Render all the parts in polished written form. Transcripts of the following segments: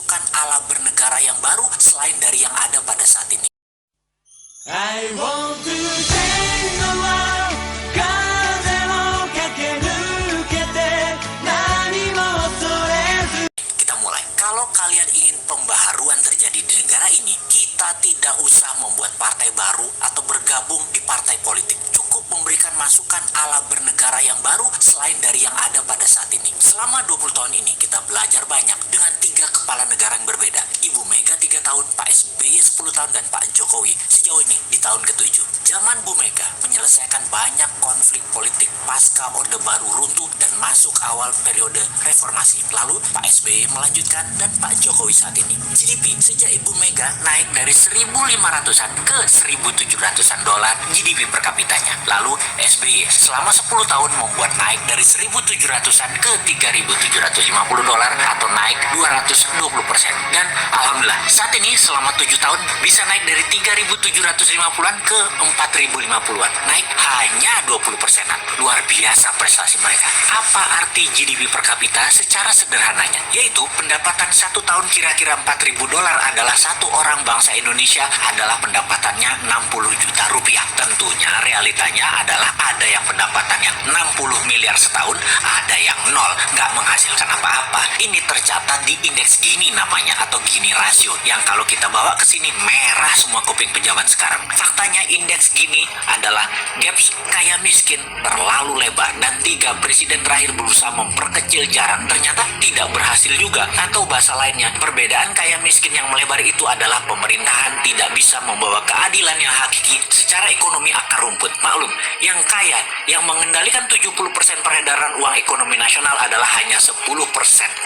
masukan ala bernegara yang baru selain dari yang ada pada saat ini. I want to change the world 風を駆け抜けて何も恐れず Kita mulai. Kalau kalian ingin pembaharuan terjadi di negara ini, kita tidak usah membuat partai baru atau bergabung di partai politik. Cukup memberikan masukan ala bernegara yang baru selain dari yang ada pada saat ini. Selama 20 tahun ini kita belajar banyak dengan 3 kepala negara yang berbeda. Ibu Mega 3 tahun, Pak SBY 10 tahun, dan Pak Jokowi sejauh ini di tahun ke-7. Zaman Bu Mega menyelesaikan banyak konflik politik pasca Orde Baru runtuh dan masuk awal periode reformasi. Lalu Pak SBY melanjutkan dan Pak Jokowi saat ini. GDP sejak Ibu Mega naik dari 1.500-an ke 1.700-an dolar GDP per kapitanya. Lalu SBY selama 10 tahun membuat naik dari 1.700-an ke 3.750 dolar atau naik 220%. Dan alhamdulillah saat ini selama 7 tahun bisa naik dari 3.750-an ke 4.050-an. Naik hanya 20%-an. Luar biasa prestasi mereka. Apa arti GDP per kapita secara sederhananya? Yaitu pendapatan 1 tahun kira-kira 4.000 dolar adalah satu orang bangsa Indonesia adalah pendapatannya 60 juta rupiah. Tentunya realitanya adalah ada yang pendapatannya 60 miliar setahun, ada yang nol, nggak menghasilkan apa-apa. Ini tercatat di indeks Gini namanya, atau Gini rasio, yang kalau kita bawa ke sini merah semua kuping pejabat sekarang. Faktanya indeks Gini adalah gaps kaya miskin terlalu lebar dan 3 presiden terakhir berusaha memperkecil jarak, ternyata tidak berhasil juga. Atau bahasa lainnya, perbedaan kaya miskin yang melebar itu adalah pemerintahan tidak bisa membawa keadilan yang hakiki secara ekonomi akar rumput. Maklum, yang kaya, yang mengendalikan 70% peredaran uang ekonomi nasional adalah hanya 10%.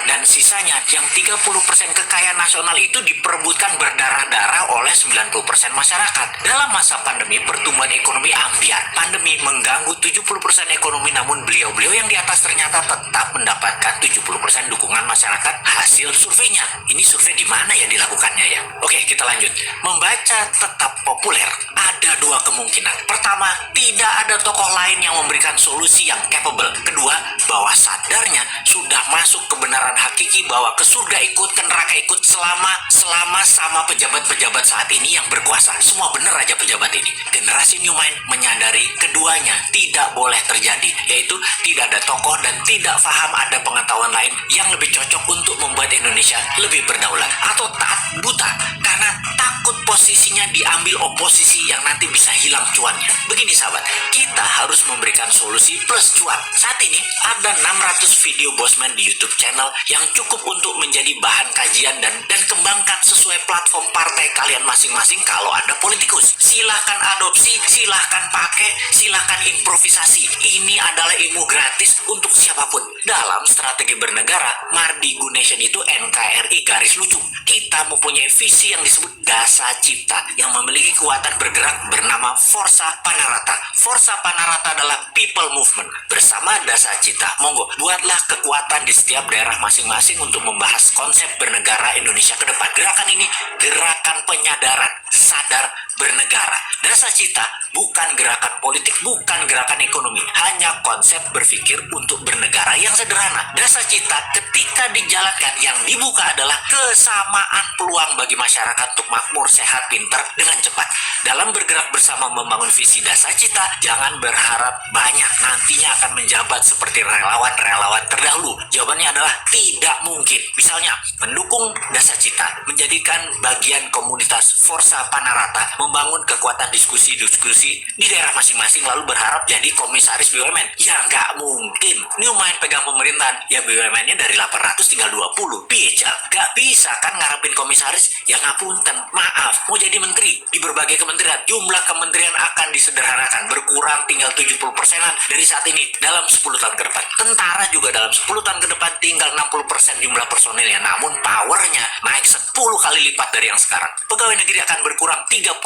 Dan sisanya yang 30% kekayaan nasional itu diperebutkan berdarah-darah oleh 90% masyarakat. Dalam masa pandemi, pertumbuhan ekonomi ambiar. Pandemi mengganggu 70% ekonomi, namun beliau-beliau yang di atas ternyata tetap mendapatkan 70% dukungan masyarakat hasil surveinya. Ini survei di mana ya dilakukannya ya? Oke, kita lanjut. Membaca tetap populer. Ada 2 kemungkinan. Pertama, tidak ada tokoh lain yang memberikan solusi yang capable. Kedua, bahwa sadarnya sudah masuk kebenaran hakiki bahwa ke surga ikut, ke neraka ikut selama sama pejabat-pejabat saat ini yang berkuasa. Semua benar aja pejabat ini. Generasi New Mind menyadari keduanya tidak boleh terjadi, yaitu tidak ada tokoh dan tidak paham ada pengetahuan lain yang lebih cocok untuk membuat Indonesia lebih berdaulat, atau taat buta karena takut posisinya diambil oposisi yang nanti bisa hilang cuannya. Begini sahabat, kita harus memberikan solusi plus cuan. Saat ini ada 600 video Bosman di YouTube channel yang cukup untuk menjadi bahan kajian dan kembangkan sesuai platform partai kalian masing-masing. Kalau Anda politikus, silahkan adopsi, silahkan pakai, silahkan improvisasi. Ini adalah ilmu gratis untuk siapapun. Dalam strategi bernegara, Mardi Gunation itu NKRI garis lucu. Kita mempunyai visi yang disebut Dasa Cipta yang memiliki kekuatan bergerak bernama Forza Panarata. Forza Panarata adalah people movement. Bersama Dasa Cipta, monggo buatlah kekuatan di setiap daerah masing-masing untuk membahas konsep bernegara Indonesia ke depan. Gerakan ini gerakan penyadaran, sadar bernegara. Dasa Cipta bukan gerakan politik, bukan gerakan ekonomi, hanya konsep berpikir untuk bernegara yang sederhana. Dasa Cipta ketika dijalankan yang dibuka adalah kesamaan peluang bagi masyarakat untuk makmur, sehat, pintar dengan cepat. Dalam bergerak bersama membangun visi Dasa Cipta, jangan berharap banyak nantinya akan menjabat seperti relawan-relawan terdahulu. Jawabannya adalah tidak mungkin. Misalnya, mendukung Dasa Cipta, menjadikan bagian komunitas Forza Panarata, membangun kekuatan diskusi-diskusi di daerah masing-masing, lalu berharap jadi komisaris BUMN. Ya nggak mungkin. New Mind pegang pemerintahan, ya BUMN-nya dari 800 tinggal 20. Piejal. Nggak bisa kan ngarepin komisaris? Ya ngapunten, maaf, mau jadi menteri di berbagai kementerian, jumlah kementerian akan disederhanakan, berkurang tinggal 70%-an dari saat ini dalam 10 tahun ke depan. Tentara juga dalam 10 tahun ke depan tinggal 60% jumlah personilnya, namun powernya naik 10 kali lipat dari yang sekarang. Pegawai negeri akan berkurang 30%,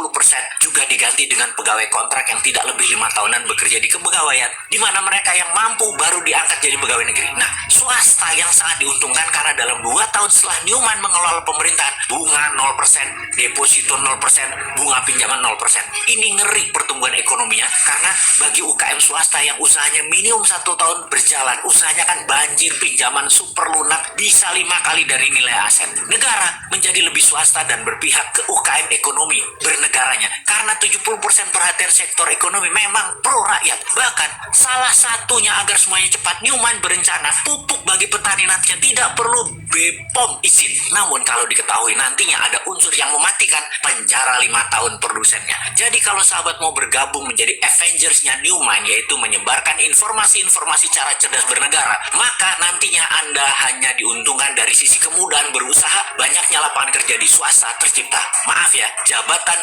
juga diganti dengan pegawai kontrak yang tidak lebih 5 tahunan bekerja di kepegawaian, di mana mereka yang mampu baru diangkat jadi pegawai negeri. Nah, swasta yang sangat diuntungkan karena dalam 2 tahun setelah Newman mengelola pemerintahan, bunga 0%, deposito 0%, bunga pinjaman 0%. Ini ngeri pertumbuhan ekonominya, karena bagi UKM swasta yang usahanya minimum 1 tahun berjalan, usahanya kan banjir pinjaman super lunak bisa 5 kali dari nilai aset. Negara menjadi lebih swasta dan berpihak ke UKM ekonomi bernegaranya, karena 70% perhatian sektor ekonomi memang pro rakyat. Bahkan salah satunya agar semuanya cepat, Newman berencana pupuk bagi petani nantinya tidak perlu BPOM izin. Namun kalau diketahui nantinya ada unsur yang mematikan, penjara 5 tahun produsennya. Jadi kalau sahabat mau bergabung menjadi Avengers-nya Newman, yaitu menyebarkan informasi-informasi cara cerdas bernegara, maka nantinya Anda hanya diuntungkan dari sisi kemudahan berusaha, banyaknya lapangan kerja di swasta tercipta. Maaf ya, jabatan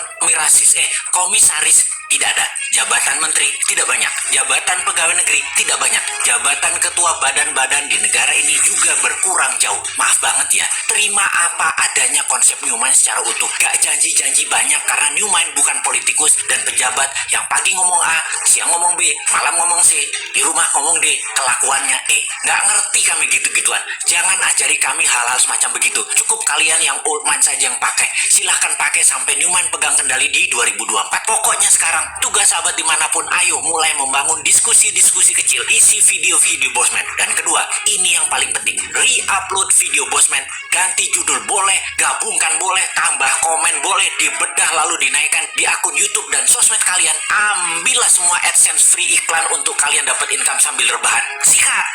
komisaris tidak ada, jabatan menteri tidak banyak, jabatan pegawai negeri tidak banyak, jabatan ketua badan-badan di negara ini juga berkurang jauh. Maaf banget ya, terima apa adanya konsep Newman secara utuh. Gak janji-janji banyak, karena Newman bukan politikus dan pejabat yang pagi ngomong A, siang ngomong B, malam ngomong C, di rumah ngomong D, kelakuannya E. Gak ngerti kami gitu-gituan. Jangan ajari kami hal-hal semacam begitu. Cukup kalian yang old man saja yang pakai. Silahkan pakai sampai Newman pegang kendali di 2024. Pokoknya sekarang tugas sahabat dimanapun, ayo mulai membangun diskusi-diskusi kecil, isi video-video Bosman. Dan kedua, ini yang paling penting, re-upload video Bosman, ganti judul boleh, gabungkan boleh, tambah komen boleh, dibedah lalu dinaikkan di akun YouTube dan sosmed kalian. Ambillah semua AdSense free iklan untuk kalian dapat income sambil rebahan. Sikat!